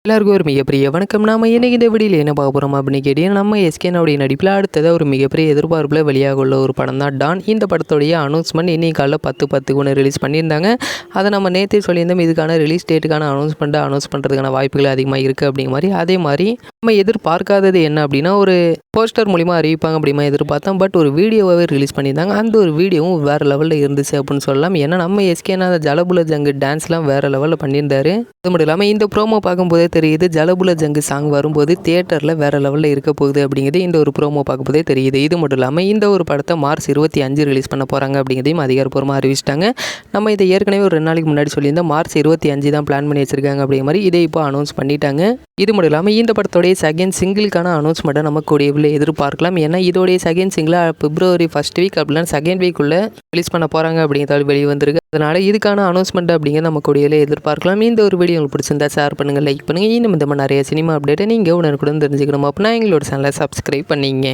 எல்லாருக்கும் ஒரு மிகப்பெரிய வணக்கம். நாம இன்னைக்கு இந்த வீடியோவில் என்ன பார்க்க போகிறோம் அப்படின்னு கேட்டீங்கன்னா, நம்ம எஸ்கேனுடைய நடிப்பில் அடுத்ததாக ஒரு மிகப்பெரிய எதிர்பார்ப்பில் வெளியாக உள்ள ஒரு படம் தான் டான். இந்த படத்துடைய அனௌன்ஸ்மெண்ட் இன்னைக்கு காலைல 10:10 ஒன்று ரிலீஸ் பண்ணியிருந்தாங்க. அதை நம்ம நேற்றே சொல்லியிருந்தோம். இதுக்கான ரிலீஸ் டேட்டுக்கான அனௌன்ஸ் பண்ணுறதுக்கான வாய்ப்புகள் அதிகமாக இருக்குது அப்படிங்கிற மாதிரி. அதே மாதிரி நம்ம எதிர்பார்க்காதது என்ன அப்படின்னா, ஒரு போஸ்டர் மூலிமா அறிவிப்பாங்க அப்படிமா எதிர்பார்த்தோம். பட் ஒரு வீடியோவாகவே ரிலீஸ் பண்ணியிருந்தாங்க. அந்த ஒரு வீடியோவும் வேறு லெவலில் இருந்துச்சு அப்படின்னு சொல்லலாம். ஏன்னா நம்ம எஸ்கேனா அந்த ஜலபுல ஜங்கு டான்ஸ்லாம் வேறு லெவலில் பண்ணியிருந்தாரு. அது மட்டும் இல்லாமல் இந்த ப்ரோமோ பார்க்கும்போதே தெரியுது, ஜலபுல ஜங்கு சாங் வரும்போது தியேட்டரில் வேறு லெவலில் இருக்க போகுது அப்படிங்கிறது இந்த ஒரு ப்ரோமோ பார்க்கும்போதே தெரியுது. இது மட்டும் இல்லாமல் இந்த ஒரு படத்தை மார்ச் 25 ரிலீஸ் பண்ண போகிறாங்க அப்படிங்கிறதையும் அதிகாரப்பூர்வமாக அறிவிச்சிட்டாங்க. நம்ம இதை ஏற்கனவே ஒரு 2 நாளைக்கு முன்னாடி சொல்லியிருந்தோம். மார்ச் 25 தான் பிளான் பண்ணி வச்சிருக்காங்க அப்படிங்கிற மாதிரி இதை இப்போ அனௌன்ஸ் பண்ணிட்டாங்க. இது மட்டும் இல்லாமல் இந்த படத்தோடைய செகண்ட் சிங்கிளுக்கான அனௌன்ஸ்மெண்ட்டை நம்ம கூடிய எதிர்பார்க்கலாம். ஏன்னா இதோடைய செகண்ட் சிங்கிளாக பிப்ரவரி ஃபர்ஸ்ட் வீக் அப்படின்னா செகண்ட் வீக்குள்ளே ரிலீஸ் பண்ண போகிறாங்க அப்படிங்கிறதால வெளியே வந்திருக்கு. அதனால் இதுக்கான அனௌன்ஸ்மெண்ட் அப்படிங்கிறத நம்ம கூடிய எதிர்பார்க்கலாம். இந்த ஒரு வீடியோ உங்களுக்கு பிடிச்சிருந்தா ஷேர் பண்ணுங்கள், லைக் பண்ணுங்கள். இன்னும் இந்த மாதிரி நிறைய சினிமா அப்டேட்டை நீங்கள் உடனுக்குடன் தெரிஞ்சுக்கணும் அப்படின்னா எங்களோட சேனலை சப்ஸ்கிரைப் பண்ணிங்க.